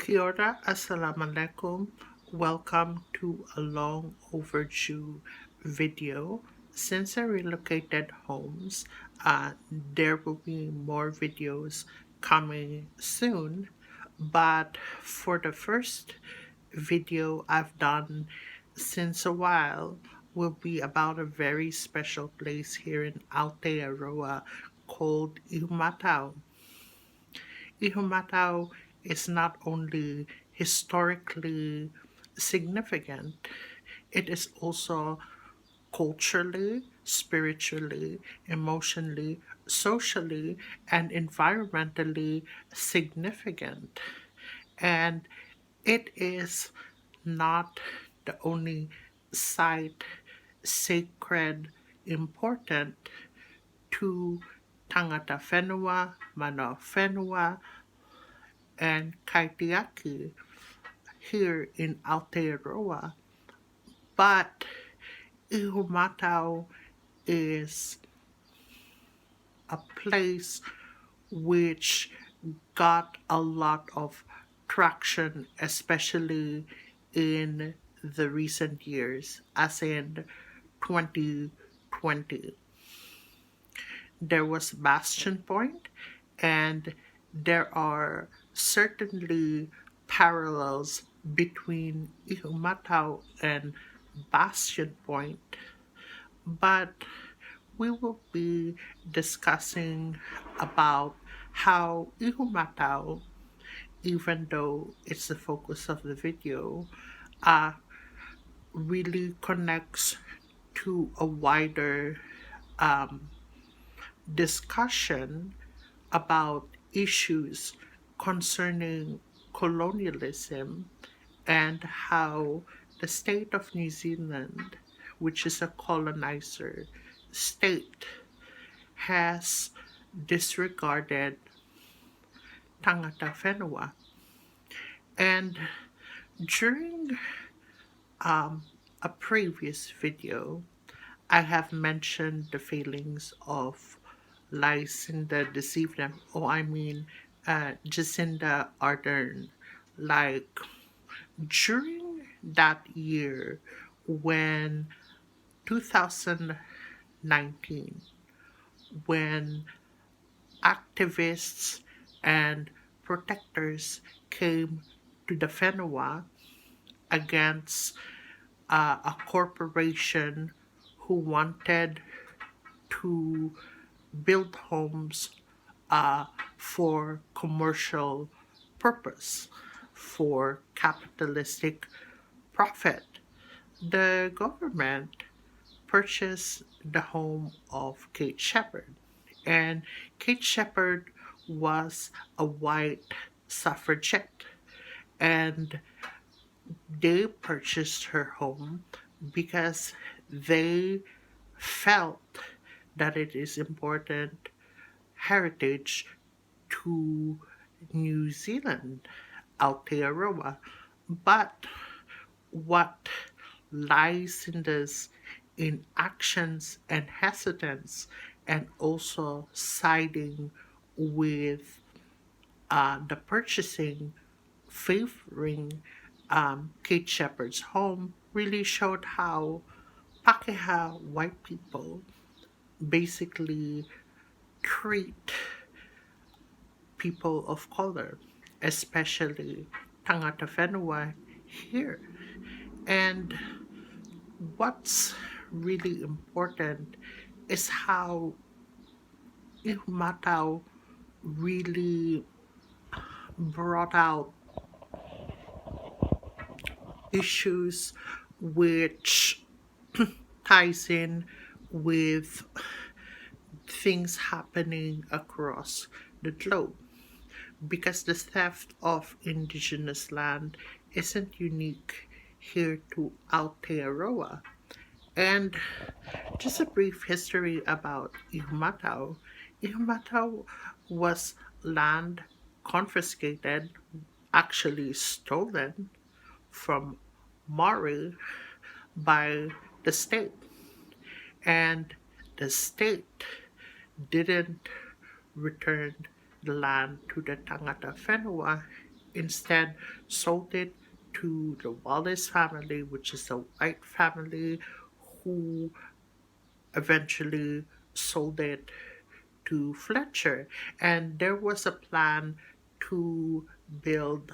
Kia ora, assalamu alaikum. Welcome to a long overdue video. Since I relocated homes, there will be more videos coming soon. But for the first video I've done since a while will be about a very special place here in Aotearoa called Ihumātao. Ihumatao is not only historically significant, it is also culturally, spiritually, emotionally, socially, and environmentally significant. And it is not the only site sacred important to Tangata Whenua, Mana Whenua, and Kaitiaki here in Aotearoa, but Ihumātao is a place which got a lot of traction, especially in the recent years, as in 2020. There was Bastion Point, and there are certainly parallels between Ihumatao and Bastion Point, but we will be discussing about how Ihumatao, even though it's the focus of the video, uh, really connects to a wider um, discussion about issues concerning colonialism and how the state of New Zealand, which is a colonizer state, has disregarded Tangata Whenua. And during a previous video, I have mentioned the failings of Lysinda Deceived, Jacinda Ardern. Like during that year, when 2019, when activists and protectors came to the Whenua against a corporation who wanted to build homes for commercial purpose, for capitalistic profit. The government purchased the home of Kate Shepherd, and Kate Shepherd was a white suffragette, and they purchased her home because they felt that it is important heritage to New Zealand, Aotearoa. But what lies in this inactions and hesitance, and also siding with the purchasing favoring Kate Shepherd's home, really showed how Pakeha white people basically treat people of color, especially Tangata Whenua here. And what's really important is how Ihumātao really brought out issues which ties in with things happening across the globe, because the theft of indigenous land isn't unique here to Aotearoa. And just a brief history about Ihumātao. Ihumātao was land confiscated, actually stolen from Maori by the state. And the state didn't return the land to the Tangata Whenua instead sold it to the Wallace family, which is a white family, who eventually sold it to Fletcher. And there was a plan to build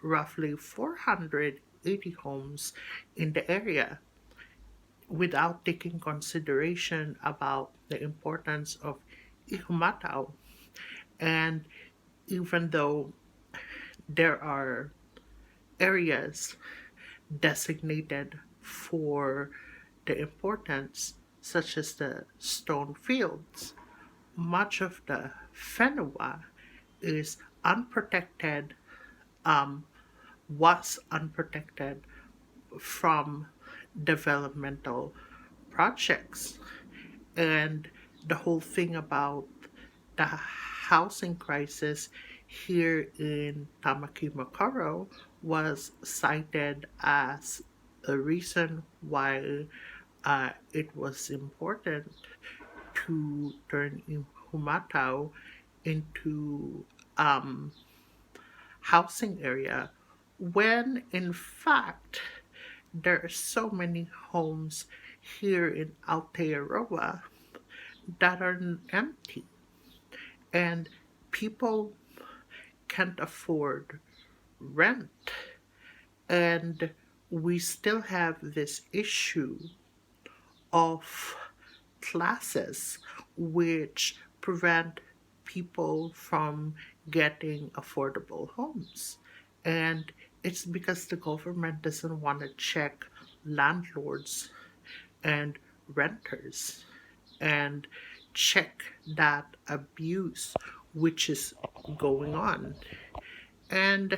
roughly 480 homes in the area without taking consideration about the importance of Ihumātao. And even though there are areas designated for the importance, such as the stone fields, much of the Whenua is unprotected, um, was unprotected from developmental projects. And the whole thing about the housing crisis here in Tamaki Makaurau was cited as a reason why it was important to turn Ihumātao into um, housing area, when in fact there are so many homes here in Aotearoa that are empty, and people can't afford rent. And we still have this issue of classes which prevent people from getting affordable homes. And it's because the government doesn't want to check landlords and renters and check that abuse which is going on. And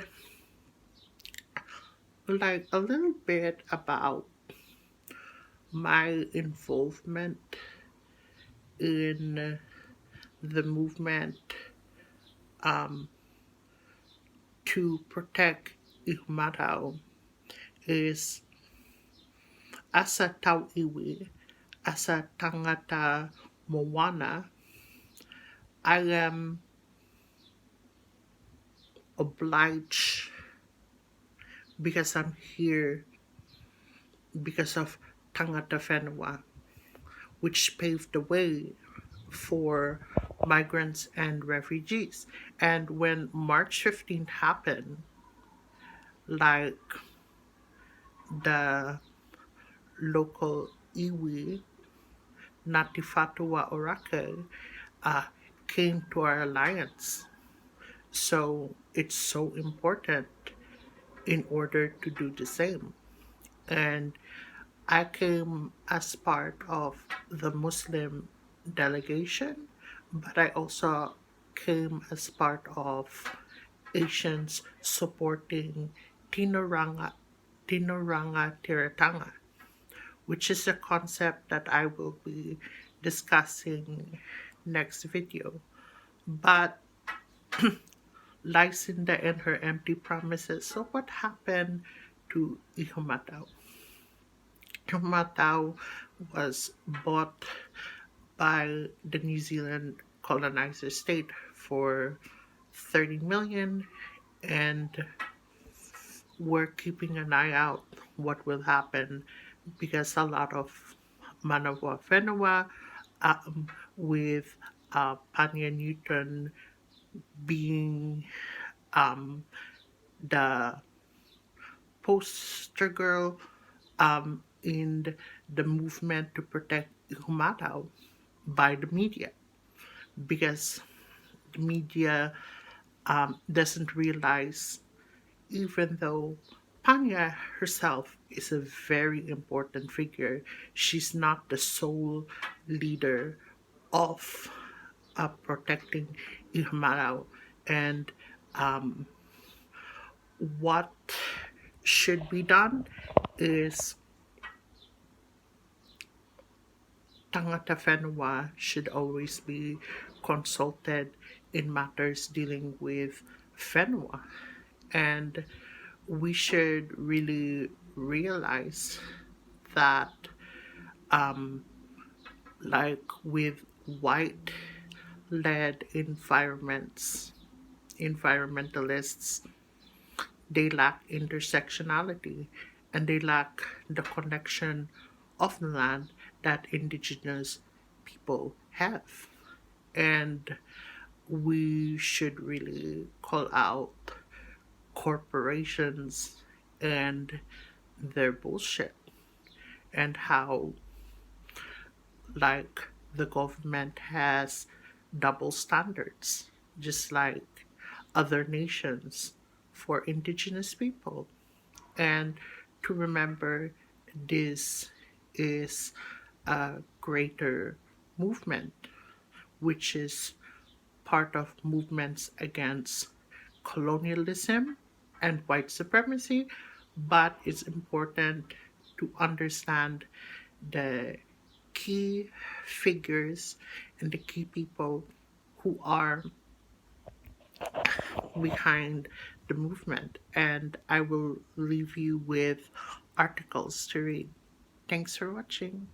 like a little bit about my involvement in the movement um, to protect Ihumatao is as a tauiwi, as a tangata moana, I am obliged, because I'm here because of Tangata Whenua, which paved the way for migrants and refugees. And when March 15th happened, like the local iwi, Natifatua Orake, uh, came to our alliance. So it's so important in order to do the same. And I came as part of the Muslim delegation, but I also came as part of Asians supporting Tinoranga, Tinoranga Tiratanga, which is a concept that I will be discussing next video. But Lysinda and her empty promises. So what happened to Ihumatao? Ihumatao was bought by the New Zealand colonizer state for 30 million, and we're keeping an eye out what will happen, because a lot of Manawa Whenua, with Panya Newton being um, the poster girl in the movement to protect Ihumātao by the media, because the media doesn't realize, even though Panya herself is a very important figure, she's not the sole leader of protecting Ihumātao. And what should be done is Tangata Whenua should always be consulted in matters dealing with Whenua. And we should really realize that, like with white led environmentalists, They lack intersectionality, and they lack the connection of the land that indigenous people have. And we should really call out corporations and their bullshit, and how, like, the government has double standards, just like other nations, for indigenous people. And to remember, this is a greater movement, which is part of movements against colonialism and white supremacy, but it's important to understand the key figures and the key people who are behind the movement. And I will leave you with articles to read. Thanks for watching.